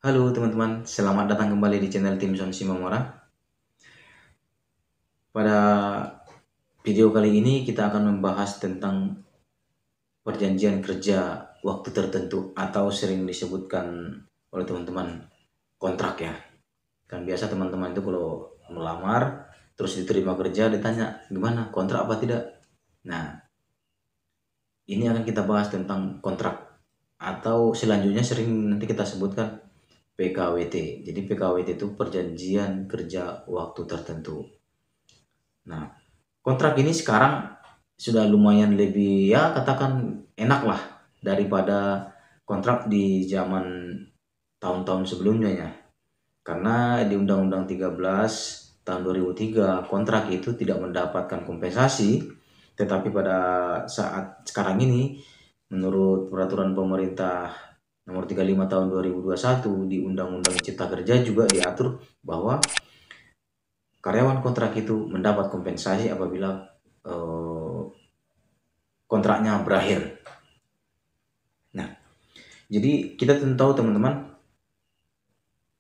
Halo teman-teman, selamat datang kembali di channel Tim Son Simamora. Pada video kali ini kita akan membahas tentang perjanjian kerja waktu tertentu atau sering disebutkan oleh teman-teman kontrak ya. Kan biasa teman-teman itu kalau melamar terus diterima kerja ditanya gimana kontrak apa tidak. Nah, ini akan kita bahas tentang kontrak atau selanjutnya sering nanti kita sebutkan PKWT. Jadi PKWT itu perjanjian kerja waktu tertentu. Nah, kontrak ini sekarang sudah lumayan lebih ya katakan enak lah daripada kontrak di zaman tahun-tahun sebelumnya ya. Karena di Undang-Undang 13 tahun 2003 kontrak itu tidak mendapatkan kompensasi, tetapi pada saat sekarang ini menurut peraturan pemerintah nomor 35 tahun 2021 di Undang-Undang Cipta Kerja juga diatur bahwa karyawan kontrak itu mendapat kompensasi apabila kontraknya berakhir. Nah, jadi kita tentu tahu teman-teman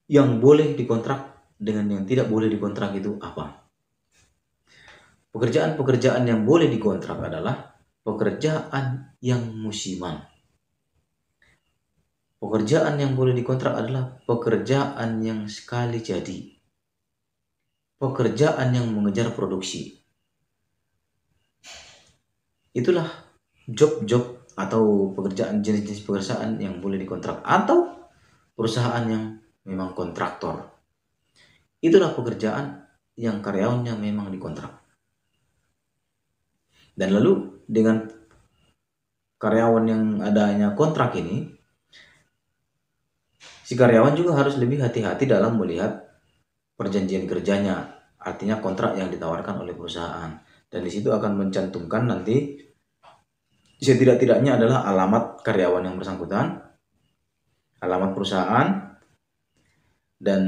yang boleh dikontrak dengan yang tidak boleh dikontrak itu apa. Pekerjaan-pekerjaan yang boleh dikontrak adalah pekerjaan yang musiman. Pekerjaan yang boleh dikontrak adalah pekerjaan yang sekali jadi. Pekerjaan yang mengejar produksi. Itulah job-job atau pekerjaan jenis-jenis pekerjaan yang boleh dikontrak atau perusahaan yang memang kontraktor. Itulah pekerjaan yang karyawannya memang dikontrak. Dan lalu dengan karyawan yang adanya kontrak ini, si karyawan juga harus lebih hati-hati dalam melihat perjanjian kerjanya, artinya kontrak yang ditawarkan oleh perusahaan. Dan di situ akan mencantumkan nanti setidak-tidaknya adalah alamat karyawan yang bersangkutan, alamat perusahaan, dan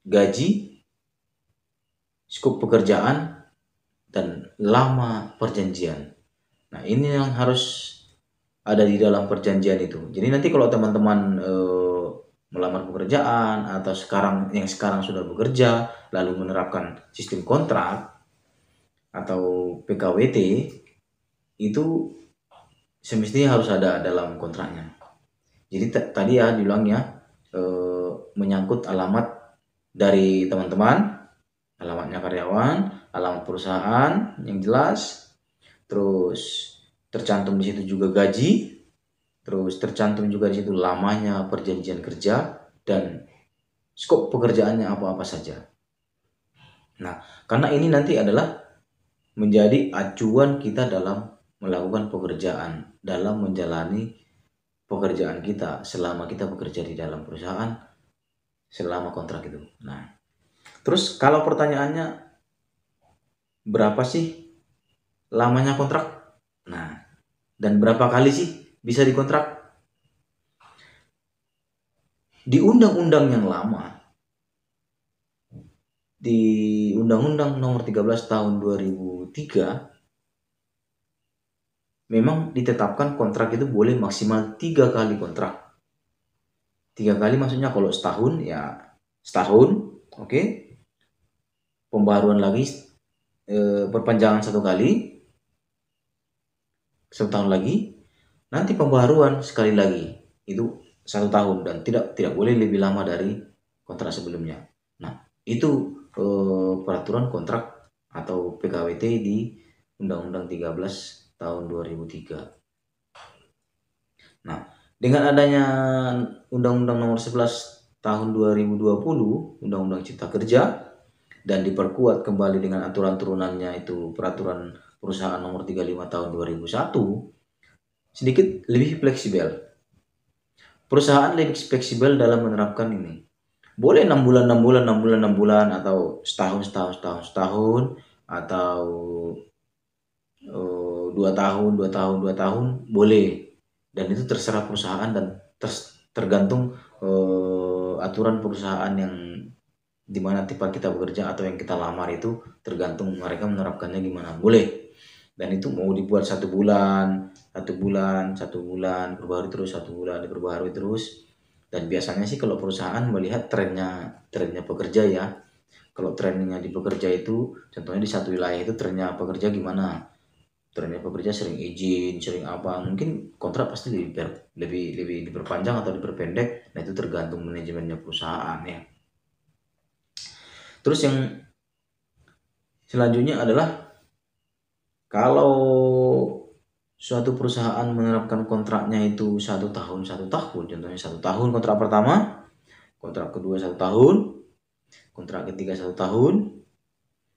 gaji, skop pekerjaan, dan lama perjanjian. Nah, ini yang harus ada di dalam perjanjian itu. Jadi nanti kalau teman-teman melamar pekerjaan atau sekarang sudah bekerja lalu menerapkan sistem kontrak atau PKWT, itu semestinya harus ada dalam kontraknya. Jadi tadi ya diulangnya menyangkut alamat dari teman-teman, alamatnya karyawan, alamat perusahaan yang jelas, terus tercantum di situ juga gaji, terus tercantum juga di situ lamanya perjanjian kerja dan skop pekerjaannya apa-apa saja. Nah, karena ini nanti adalah menjadi acuan kita dalam melakukan pekerjaan, dalam menjalani pekerjaan kita selama kita bekerja di dalam perusahaan selama kontrak itu. Nah, terus kalau pertanyaannya berapa sih lamanya kontrak? Nah, dan berapa kali sih bisa dikontrak? Di undang-undang yang lama, di Undang-Undang nomor 13 tahun 2003, memang ditetapkan kontrak itu boleh maksimal 3 kali kontrak. 3 kali maksudnya kalau setahun ya setahun, oke. Pembaruan lagi perpanjangan 1 kali, 1 tahun lagi, nanti pembaruan sekali lagi itu 1 tahun dan tidak boleh lebih lama dari kontrak sebelumnya. Nah, itu peraturan kontrak atau PKWT di Undang-Undang 13 tahun 2003. Nah, dengan adanya Undang-Undang nomor 11 tahun 2020, Undang-Undang Cipta Kerja, dan diperkuat kembali dengan aturan turunannya itu peraturan perusahaan nomor 35 tahun 2001, sedikit lebih fleksibel. Perusahaan lebih fleksibel dalam menerapkan ini. Boleh 6 bulan, 6 bulan, 6 bulan, 6 bulan, atau setahun, atau 2 tahun, 2 tahun, 2 tahun, boleh. Dan itu terserah perusahaan dan tergantung aturan perusahaan yang dimana tipe kita bekerja atau yang kita lamar itu tergantung mereka menerapkannya gimana, boleh. Dan itu mau dibuat 1 bulan, 1 bulan, 1 bulan, perbaharui terus 1 bulan, diperbaharui terus. Dan biasanya sih kalau perusahaan melihat trennya pekerja ya. Kalau trennya di pekerja itu, contohnya di satu wilayah itu trennya pekerja gimana? Trennya pekerja sering izin, sering apa, mungkin kontrak pasti lebih diperpanjang atau diperpendek. Nah itu tergantung manajemennya perusahaan ya. Terus yang selanjutnya adalah kalau suatu perusahaan menerapkan kontraknya itu 1 tahun, contohnya 1 tahun kontrak pertama, kontrak kedua 1 tahun, kontrak ketiga 1 tahun,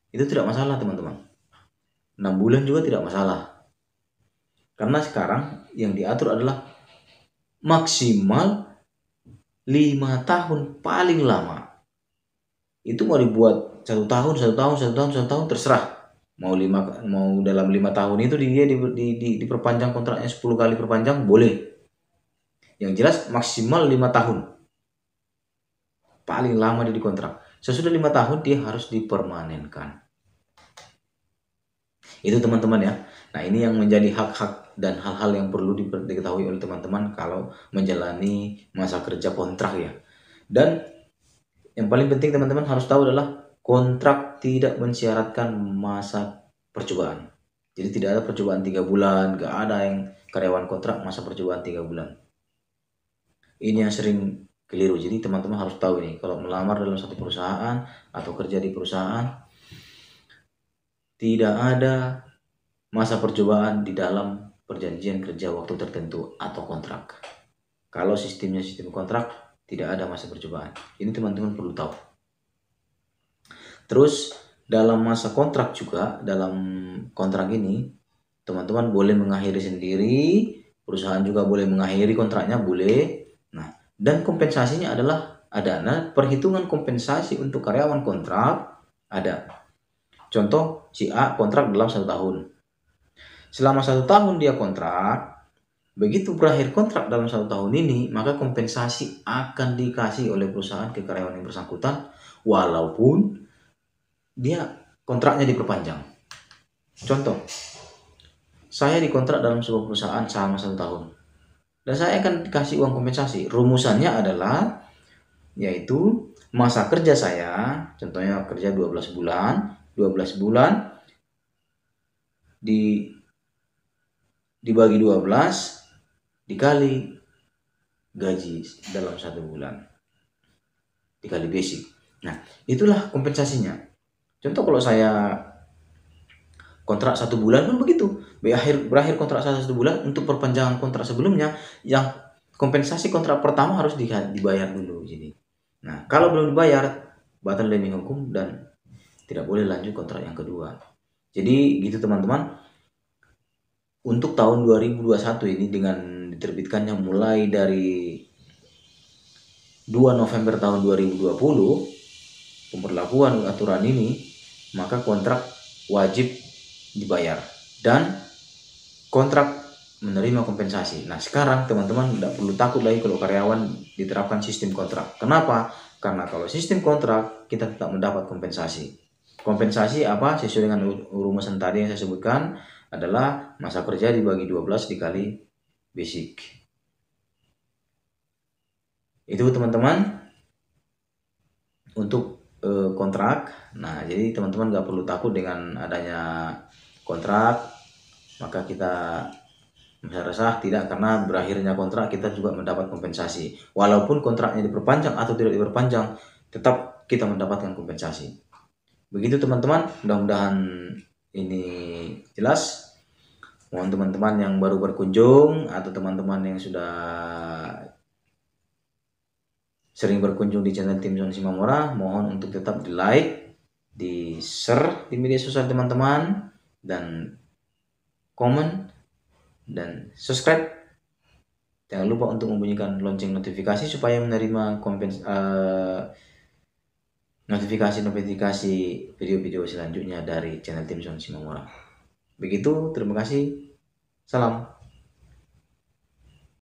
itu tidak masalah teman-teman. 6 bulan juga tidak masalah. Karena sekarang yang diatur adalah maksimal 5 tahun paling lama. Itu mau dibuat 1 tahun, 1 tahun, 1 tahun, 1 tahun terserah. Mau dalam 5 tahun itu dia diperpanjang kontraknya 10 kali perpanjang boleh. Yang jelas maksimal 5 tahun. Paling lama dia dikontrak. Sesudah 5 tahun dia harus dipermanenkan. Itu teman-teman ya. Nah ini yang menjadi hak-hak dan hal-hal yang perlu diketahui oleh teman-teman kalau menjalani masa kerja kontrak ya. Dan yang paling penting teman-teman harus tahu adalah kontrak tidak mensyaratkan masa percobaan. Jadi tidak ada percobaan 3 bulan, gak ada yang karyawan kontrak masa percobaan 3 bulan. Ini yang sering keliru. Jadi teman-teman harus tahu nih, kalau melamar dalam satu perusahaan atau kerja di perusahaan, tidak ada masa percobaan di dalam perjanjian kerja waktu tertentu atau kontrak. Kalau sistemnya sistem kontrak, tidak ada masa percobaan. Ini teman-teman perlu tahu. Terus dalam masa kontrak juga, dalam kontrak ini, teman-teman boleh mengakhiri sendiri, perusahaan juga boleh mengakhiri kontraknya, boleh. Nah, dan kompensasinya adalah ada. Nah, perhitungan kompensasi untuk karyawan kontrak ada. Contoh, si A kontrak dalam 1 tahun. Selama 1 tahun dia kontrak, begitu berakhir kontrak dalam 1 tahun ini, maka kompensasi akan dikasih oleh perusahaan ke karyawan yang bersangkutan, walaupun dia kontraknya diperpanjang. Contoh, saya dikontrak dalam sebuah perusahaan selama 1 tahun, dan saya akan dikasih uang kompensasi. Rumusannya adalah, yaitu masa kerja saya, contohnya kerja 12 bulan, 12 bulan dibagi 12 dikali gaji dalam 1 bulan, dikali basic. Nah, itulah kompensasinya. Contoh kalau saya kontrak 1 bulan pun begitu. Berakhir kontrak 1 bulan, untuk perpanjangan kontrak sebelumnya, yang kompensasi kontrak pertama harus dibayar dulu. Jadi, nah kalau belum dibayar, batal demi hukum dan tidak boleh lanjut kontrak yang kedua. Jadi gitu teman-teman. Untuk tahun 2021 ini dengan diterbitkannya mulai dari 2 November tahun 2020 pemberlakuan aturan ini, maka kontrak wajib dibayar dan kontrak menerima kompensasi. Nah sekarang teman-teman tidak perlu takut lagi kalau karyawan diterapkan sistem kontrak. Kenapa? Karena kalau sistem kontrak kita tetap mendapat kompensasi. Kompensasi apa? Sesuai dengan rumusan tadi yang saya sebutkan, adalah masa kerja dibagi 12 dikali basic. Itu teman-teman untuk kontrak. Nah jadi teman-teman gak perlu takut dengan adanya kontrak, maka kita merasa resah, tidak, karena berakhirnya kontrak kita juga mendapat kompensasi. Walaupun kontraknya diperpanjang atau tidak diperpanjang, tetap kita mendapatkan kompensasi. Begitu teman-teman, mudah-mudahan ini jelas. Mohon teman-teman yang baru berkunjung atau teman-teman yang sudah sering berkunjung di channel Timson Simamora, mohon untuk tetap di like, di share di media sosial teman-teman, dan komen dan subscribe. Jangan lupa untuk membunyikan lonceng notifikasi supaya menerima notifikasi video-video selanjutnya dari channel Timson Simamora. Begitu, terima kasih. Salam.